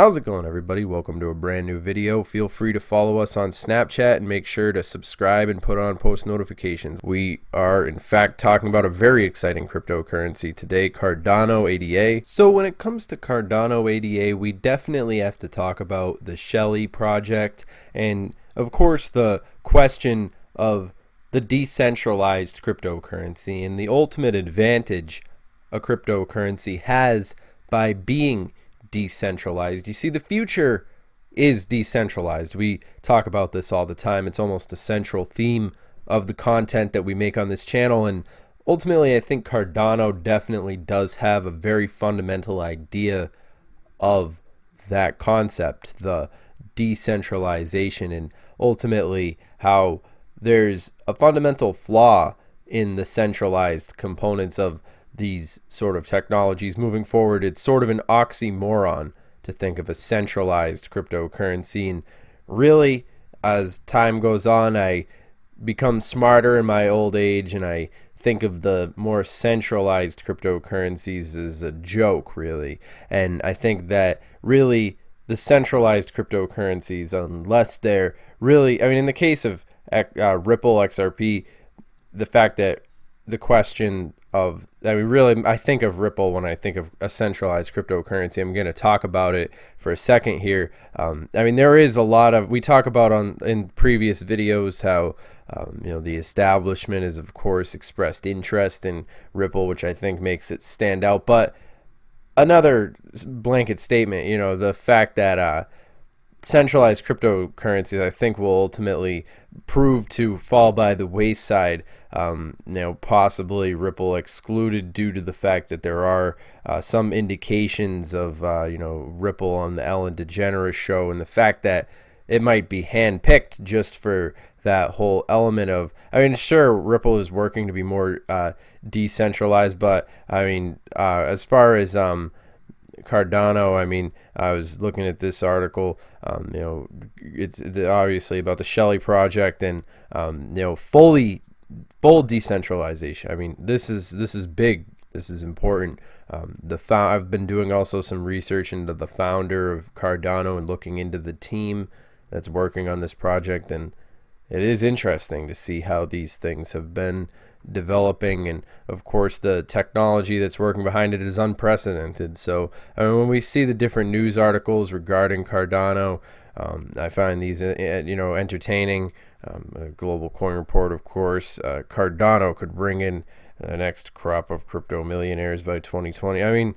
How's it going, everybody? Welcome to a brand new video. Feel free to follow us on Snapchat and make sure to subscribe and put on post notifications. We are in fact talking about a very exciting cryptocurrency today, Cardano ADA. So when it comes to Cardano ADA, we definitely have to talk about the Shelley project and of course the question of the decentralized cryptocurrency and the ultimate advantage a cryptocurrency has by being decentralized. You see, the future is decentralized. We talk about this all the time. It's almost a central theme of the content that we make on this channel, and ultimately I think Cardano definitely does have a very fundamental idea of that concept, the decentralization, and ultimately how there's a fundamental flaw in the centralized components of these sort of technologies moving forward. It's sort of an oxymoron to think of a centralized cryptocurrency, and really as time goes on I become smarter in my old age and I think of the more centralized cryptocurrencies as a joke, really. And I think that really the centralized cryptocurrencies, unless they're really, I mean, in the case of Ripple XRP, the fact that the question of, I mean, really, I think of Ripple when I think of a centralized cryptocurrency. I'm going to talk about it for a second here. I mean, there is a lot of, we talk about in previous videos how, the establishment is, of course, expressed interest in Ripple, which I think makes it stand out. But another blanket statement, the fact that centralized cryptocurrencies, I think, will ultimately prove to fall by the wayside. Possibly Ripple excluded due to the fact that there are some indications of Ripple on the Ellen DeGeneres show, and the fact that it might be handpicked just for that whole element of, I mean, sure, Ripple is working to be more decentralized, but I mean, as far as Cardano, I mean, I was looking at this article, it's obviously about the Shelley project and, full decentralization. I mean, this is big. This is important. I've been doing also some research into the founder of Cardano and looking into the team that's working on this project, and it is interesting to see how these things have been developing, and of course the technology that's working behind it is unprecedented. So I mean, when we see the different news articles regarding Cardano, I find these entertaining. A Global Coin Report, of course, Cardano could bring in the next crop of crypto millionaires by 2020. I mean,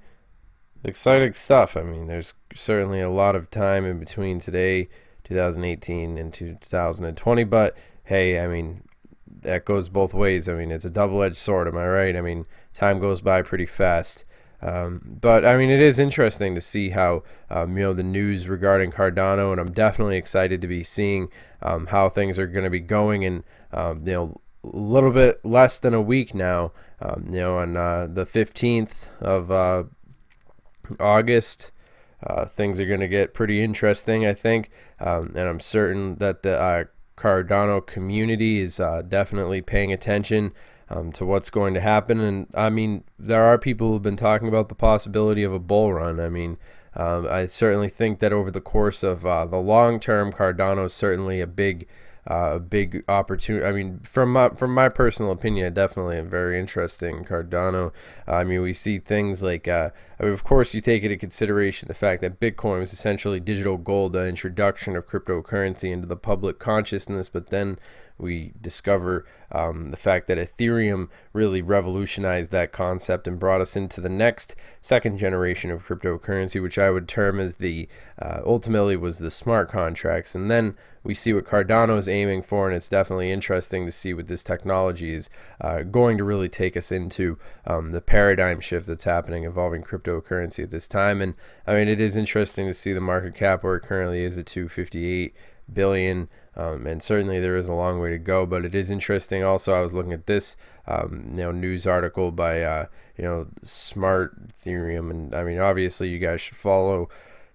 exciting stuff. I mean, there's certainly a lot of time in between today, 2018, and 2020, but hey, I mean, that goes both ways. I mean, it's a double-edged sword, am I right? I mean, time goes by pretty fast. But I mean, it is interesting to see how the news regarding Cardano, and I'm definitely excited to be seeing how things are going to be going. And a little bit less than a week now, on the 15th of August, things are going to get pretty interesting, I think, and I'm certain that the Cardano community is definitely paying attention to what's going to happen. And I mean, there are people who've been talking about the possibility of a bull run. I mean, I certainly think that over the course of the long term, Cardano is certainly a big opportunity. I mean, from my personal opinion, definitely a very interesting Cardano. I mean, we see things like, I mean, of course, you take into consideration the fact that Bitcoin was essentially digital gold, the introduction of cryptocurrency into the public consciousness, but then we discover the fact that Ethereum really revolutionized that concept and brought us into the next second generation of cryptocurrency, which I would term as the ultimately was the smart contracts. And then we see what Cardano is aiming for, and it's definitely interesting to see what this technology is going to really take us into, the paradigm shift that's happening involving cryptocurrency at this time. And I mean, it is interesting to see the market cap where it currently is at 258 billion. And certainly there is a long way to go, but it is interesting. Also, I was looking at this news article by Smart Ethereum, and I mean, obviously you guys should follow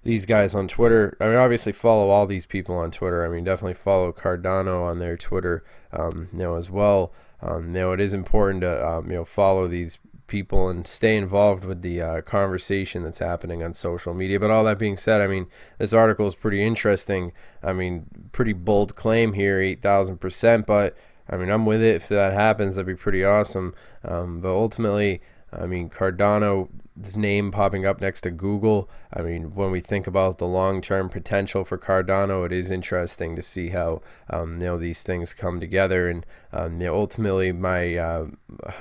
these guys on Twitter. I mean, obviously follow all these people on Twitter. I mean, definitely follow Cardano on their Twitter as well. It is important to follow these people and stay involved with the conversation that's happening on social media. But all that being said, I mean, this article is pretty interesting. I mean, pretty bold claim here, 8,000%, but I mean, I'm with it. If that happens, that'd be pretty awesome. But ultimately, I mean, Cardano's name popping up next to Google. I mean, when we think about the long-term potential for Cardano, it is interesting to see how these things come together. And ultimately, my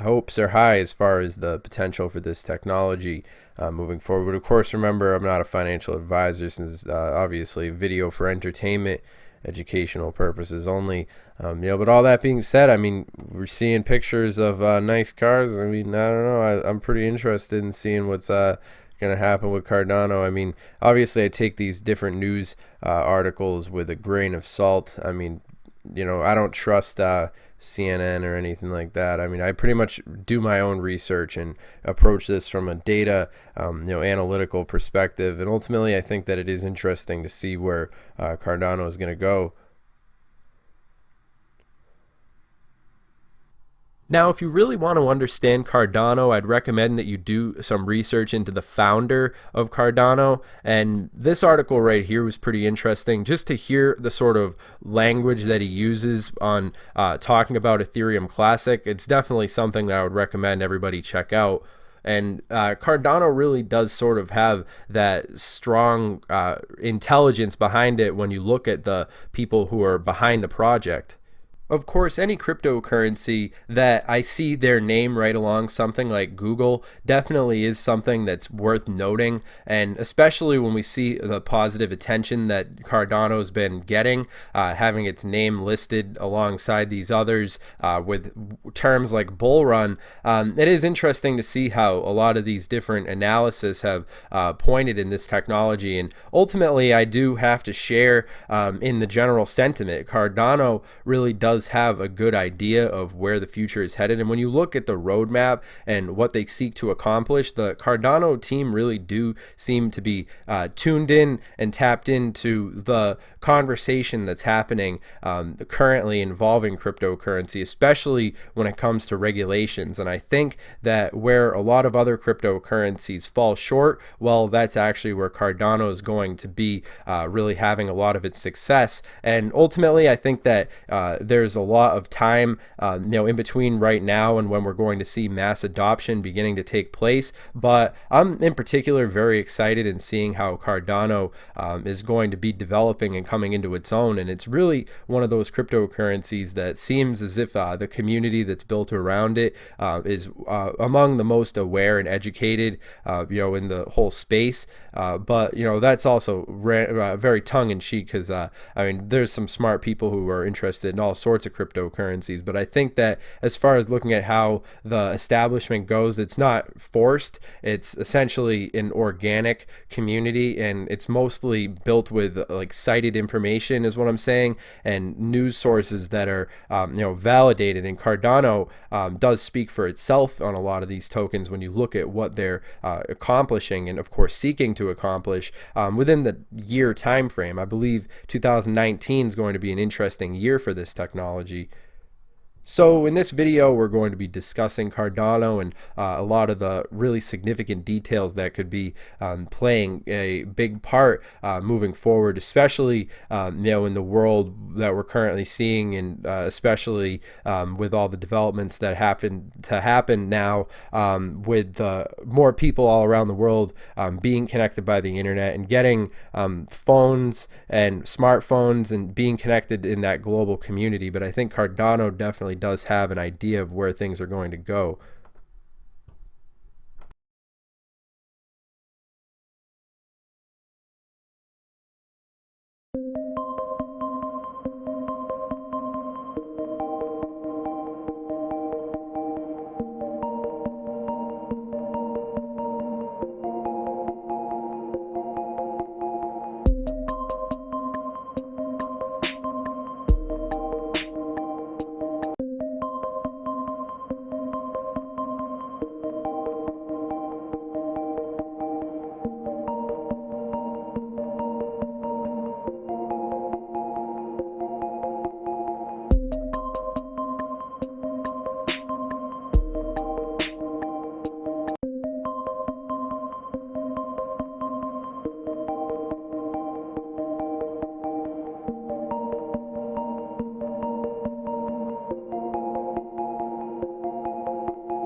hopes are high as far as the potential for this technology moving forward. But of course, remember, I'm not a financial advisor, since obviously video for entertainment, educational purposes only. But all that being said, I mean, we're seeing pictures of nice cars. I mean, I don't know. I'm pretty interested in seeing what's going to happen with Cardano. I mean, obviously, I take these different news articles with a grain of salt. I mean, I don't trust CNN or anything like that. I mean, I pretty much do my own research and approach this from a data, analytical perspective. And ultimately, I think that it is interesting to see where Cardano is going to go. Now, if you really want to understand Cardano, I'd recommend that you do some research into the founder of Cardano. And this article right here was pretty interesting, just to hear the sort of language that he uses on talking about Ethereum Classic. It's definitely something that I would recommend everybody check out. And Cardano really does sort of have that strong intelligence behind it when you look at the people who are behind the project. Of course, any cryptocurrency that I see their name right along something like Google definitely is something that's worth noting, and especially when we see the positive attention that Cardano's been getting, having its name listed alongside these others with terms like bull run. It is interesting to see how a lot of these different analysis have pointed in this technology, and ultimately I do have to share in the general sentiment. Cardano really does have a good idea of where the future is headed, and when you look at the roadmap and what they seek to accomplish, the Cardano team really do seem to be tuned in and tapped into the conversation that's happening currently involving cryptocurrency, especially when it comes to regulations. And I think that where a lot of other cryptocurrencies fall short, well, that's actually where Cardano is going to be really having a lot of its success. And ultimately, I think that there's a lot of time in between right now and when we're going to see mass adoption beginning to take place. But I'm in particular very excited in seeing how Cardano is going to be developing and coming into its own. And it's really one of those cryptocurrencies that seems as if the community that's built around it is among the most aware and educated in the whole space. But that's also very tongue-in-cheek, because I mean, there's some smart people who are interested in all sorts of cryptocurrencies. But I think that as far as looking at how the establishment goes, it's not forced. It's essentially an organic community, and it's mostly built with like cited information, is what I'm saying, and news sources that are validated. And Cardano does speak for itself on a lot of these tokens when you look at what they're accomplishing, and of course seeking to accomplish within the year time frame. I believe 2019 is going to be an interesting year for this technology. So in this video, we're going to be discussing Cardano and a lot of the really significant details that could be playing a big part moving forward, especially in the world that we're currently seeing, and especially with all the developments that happen now, with more people all around the world being connected by the internet and getting phones and smartphones and being connected in that global community. But I think Cardano definitely does have an idea of where things are going to go.